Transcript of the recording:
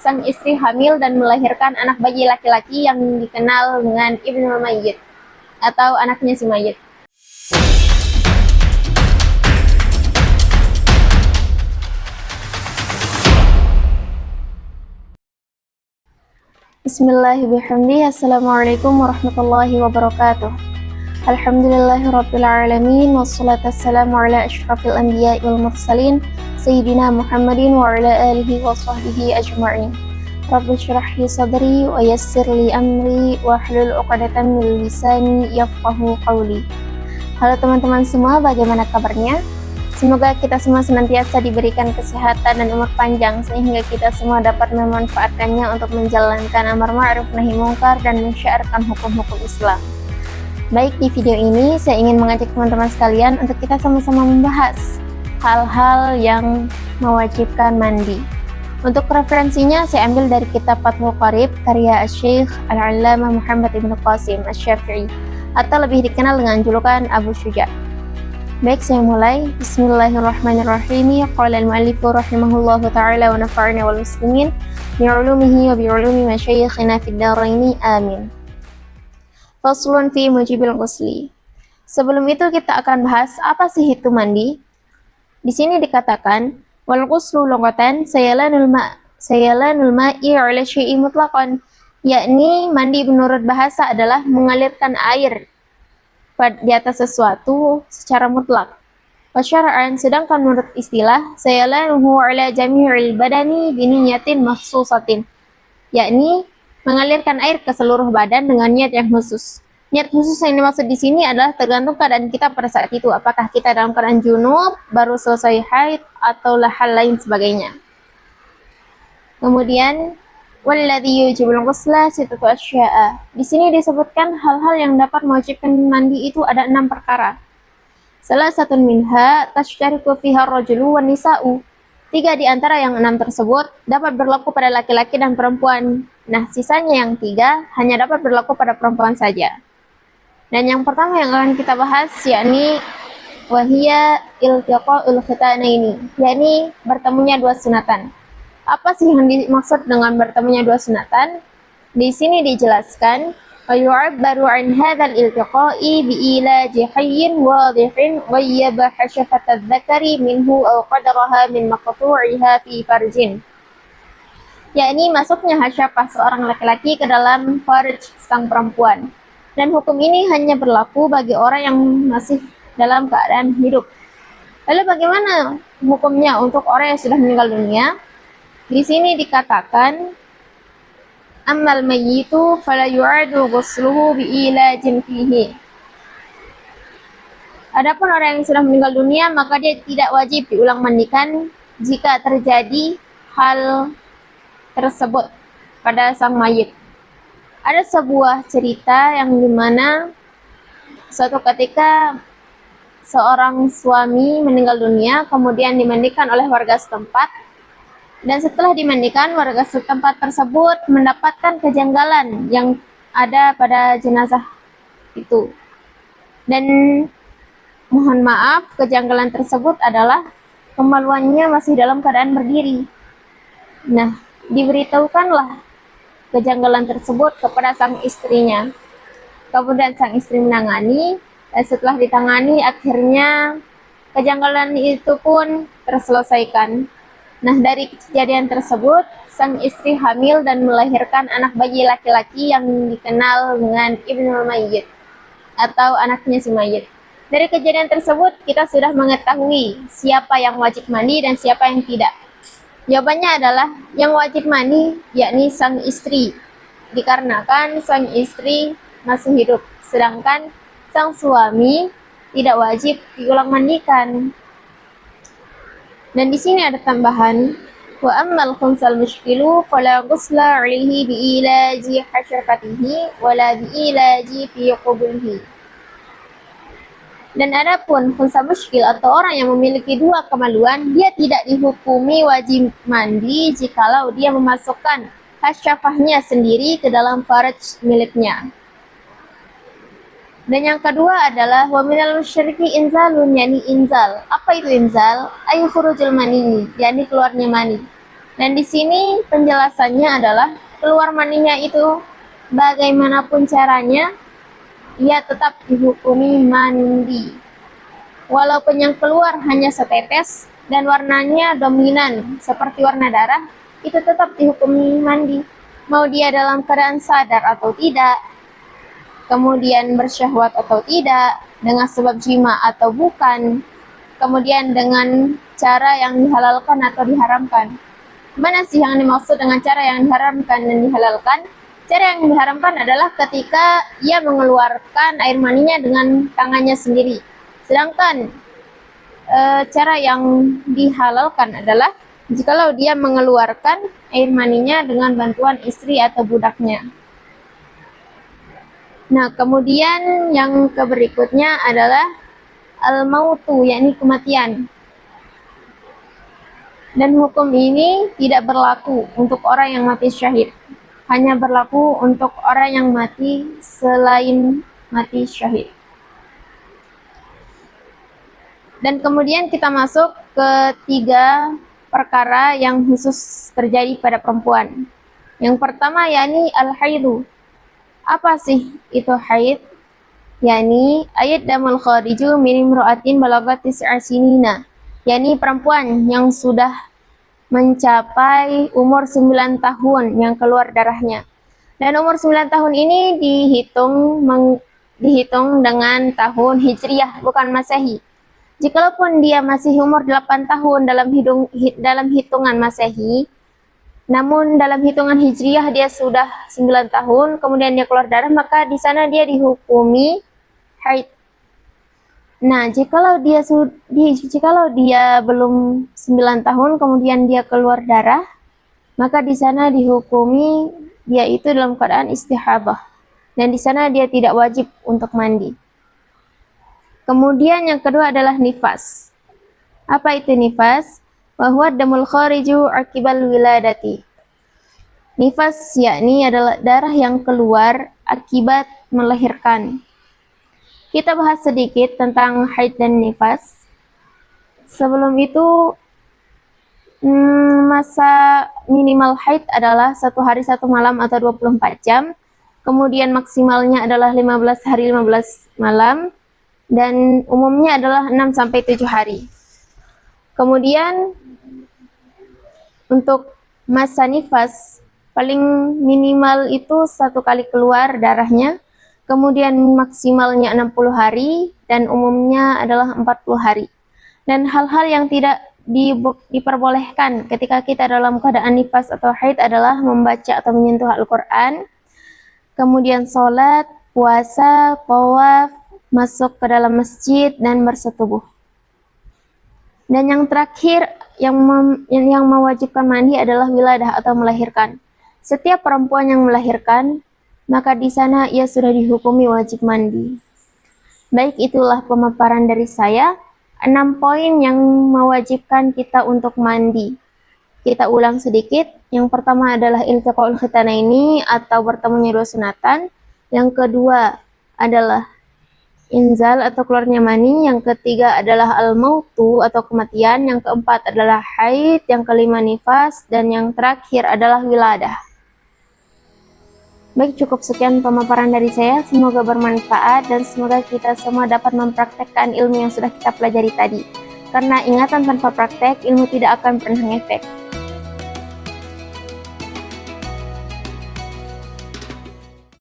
sang istri hamil dan melahirkan anak bayi laki-laki yang dikenal dengan Ibnul Mayyit atau anaknya si mayit. Bismillahirrahmanirrahim. Assalamualaikum warahmatullahi wabarakatuh. Alhamdulillahirrabbilalamin. Wassalatu wassalamu ala ashrafil anbiya wal mursalin Sayyidina Muhammadin wa ala alihi wa sahbihi ajma'in. Rabbi syrah li sadri wa yassir li amri wa hlul uqadatan min lisani yafqahu qawli. Halo teman-teman semua, bagaimana kabarnya? Semoga kita semua senantiasa diberikan kesehatan dan umur panjang sehingga kita semua dapat memanfaatkannya untuk menjalankan amar ma'ruf nahi munkar dan mensyiarkan hukum-hukum Islam. Baik, di video ini saya ingin mengajak teman-teman sekalian untuk kita sama-sama membahas hal-hal yang mewajibkan mandi. Untuk referensinya saya ambil dari kitab Fathul Qarib karya Syekh Al-Allamah Muhammad Ibn Qasim Asy-Syafi'i atau lebih dikenal dengan julukan Abu Syuja'. Baik, saya mulai. Bismillahirrahmanirrahim. Qala al-mu'allifu rahimahullahu ta'ala wa nafa'ana wal muslimin bi'ulumihi wa bi'ulumi masyayikhina fid dharaini amin. Faslun fi mujibil ghusli. Sebelum itu kita akan bahas apa sih itu mandi. Di sini dikatakan wal ghuslu lughatan sayalanul ma'i 'ala syai'in mutlaqan, yakni mandi menurut bahasa adalah mengalirkan air di atas sesuatu secara mutlak. Wasyara'an, sedangkan menurut istilah sayalanuhu 'ala jami'il badani biniyatin makhsusatin, yakni mengalirkan air ke seluruh badan dengan niat yang khusus. Niat khusus yang dimaksud di sini adalah tergantung keadaan kita pada saat itu, apakah kita dalam keadaan junub, baru selesai haid, atau hal lain sebagainya. Kemudian walladzi yujibul ghusla sittatu asya'a. Di sini disebutkan hal-hal yang dapat mewajibkan mandi itu ada 6 perkara. Salah satu minha tashtariku fiha ar-rajulu wan nisa'u. 3 di antara yang 6 tersebut dapat berlaku pada laki-laki dan perempuan. Nah, sisanya yang 3 hanya dapat berlaku pada perempuan saja. Dan yang pertama yang akan kita bahas yakni wahiya iltiqa'ul khitanaini, yakni bertemunya dua sunatan. Apa sih yang dimaksud dengan bertemunya dua sunatan? Di sini dijelaskan wa yu'abbaru an hadzal iltiqa'i bi ilaji hayyin wadhihin ghayyaba hashafata dzakari minhu aw qadraha min maqtu'iha fi farjin, yakni masuknya hasyafah seorang laki-laki ke dalam farj sang perempuan. Dan hukum ini hanya berlaku bagi orang yang masih dalam keadaan hidup. Lalu bagaimana hukumnya untuk orang yang sudah meninggal dunia? Di sini dikatakan ammal mayyitu fala yu'adu ghusluhu bi ilajin fihi. Adapun orang yang sudah meninggal dunia maka dia tidak wajib diulang mandikan jika terjadi hal tersebut pada sang mayit. Ada sebuah cerita yang dimana suatu ketika seorang suami meninggal dunia kemudian dimandikan oleh warga setempat. Dan setelah dimandikan, warga setempat tersebut mendapatkan kejanggalan yang ada pada jenazah itu. Dan mohon maaf, kejanggalan tersebut adalah kemaluannya masih dalam keadaan berdiri. Nah, diberitahukanlah kejanggalan tersebut kepada sang istrinya. Kemudian sang istri menangani, dan setelah ditangani, akhirnya kejanggalan itu pun terselesaikan. Nah, dari kejadian tersebut, sang istri hamil dan melahirkan anak bayi laki-laki yang dikenal dengan Ibnul Mayyit atau anaknya si mayit. Dari kejadian tersebut, kita sudah mengetahui siapa yang wajib mandi dan siapa yang tidak. Jawabannya adalah yang wajib mandi yakni sang istri, dikarenakan sang istri masih hidup, sedangkan sang suami tidak wajib diulang mandikan. Dan di sini ada tambahan wa ammal khunsal mushkilu fala ghusla 'alaihi bi ilaji hasyafatihi wala bi ilaji fi qublihi. Dan adapun khunsa mushkil atau orang yang memiliki dua kemaluan, dia tidak dihukumi wajib mandi jikalau dia memasukkan hasyafahnya sendiri ke dalam farj miliknya. Dan yang kedua adalah wa minal musyriqi inzalun, yakni inzal. Apa itu inzal? Ayu khurujul mani, yakni keluarnya mani. Dan di sini penjelasannya adalah keluar maninya itu bagaimanapun caranya, ia tetap dihukumi mandi. Walaupun yang keluar hanya setetes dan warnanya dominan seperti warna darah, itu tetap dihukumi mandi. Mau dia dalam keadaan sadar atau tidak, kemudian bersyahwat atau tidak, dengan sebab jima atau bukan, kemudian dengan cara yang dihalalkan atau diharamkan. Mana sih yang dimaksud dengan cara yang diharamkan dan dihalalkan? Cara yang diharamkan adalah ketika ia mengeluarkan air maninya dengan tangannya sendiri. Sedangkan cara yang dihalalkan adalah jikalau dia mengeluarkan air maninya dengan bantuan istri atau budaknya. Nah, kemudian yang berikutnya adalah al-mautu, yakni kematian. Dan hukum ini tidak berlaku untuk orang yang mati syahid. Hanya berlaku untuk orang yang mati selain mati syahid. Dan kemudian kita masuk ke 3 perkara yang khusus terjadi pada perempuan. Yang pertama yakni al-haidu. Apa sih itu haid? Yakni ayat damul khariju min imra'atin balagat tis'a sinina. Yakni perempuan yang sudah mencapai umur 9 tahun yang keluar darahnya. Dan umur 9 tahun ini dihitung dengan tahun Hijriyah, bukan Masehi. Jikalaupun dia masih umur 8 tahun dalam hitungan Masehi, namun dalam hitungan Hijriyah dia sudah 9 tahun, kemudian dia keluar darah, maka di sana dia dihukumi haid. Nah, jikalau dia belum 9 tahun kemudian dia keluar darah, maka di sana dihukumi dia itu dalam keadaan istihadah. Dan di sana dia tidak wajib untuk mandi. Kemudian yang kedua adalah nifas. Apa itu nifas? Bahwa damul khariju akibal wiladati. Nifas yakni adalah darah yang keluar akibat melahirkan. Kita bahas sedikit tentang haid dan nifas. Sebelum itu, masa minimal haid adalah 1 hari 1 malam atau 24 jam. Kemudian maksimalnya adalah 15 hari 15 malam. Dan umumnya adalah 6-7 hari. Kemudian untuk masa nifas, paling minimal itu 1 kali keluar darahnya. Kemudian maksimalnya 60 hari dan umumnya adalah 40 hari. Dan hal-hal yang tidak diperbolehkan ketika kita dalam keadaan nifas atau haid adalah membaca atau menyentuh Al-Quran, kemudian sholat, puasa, tawaf, masuk ke dalam masjid, dan bersetubuh. Dan yang terakhir yang mewajibkan mandi adalah wiladah atau melahirkan. Setiap perempuan yang melahirkan, maka di sana ia sudah dihukumi wajib mandi. Baik, itulah pemaparan dari saya, 6 poin yang mewajibkan kita untuk mandi. Kita ulang sedikit. Yang pertama adalah iltiqaul khitanaini atau bertemunya 2 sunatan. Yang kedua adalah inzal atau keluarnya mani. Yang ketiga adalah al-mautu atau kematian. Yang keempat adalah haid. Yang kelima nifas. Dan yang terakhir adalah wiladah. Baik, cukup sekian pemaparan dari saya. Semoga bermanfaat dan semoga kita semua dapat mempraktekkan ilmu yang sudah kita pelajari tadi. Karena ingatan tanpa praktek, ilmu tidak akan pernah ngefek.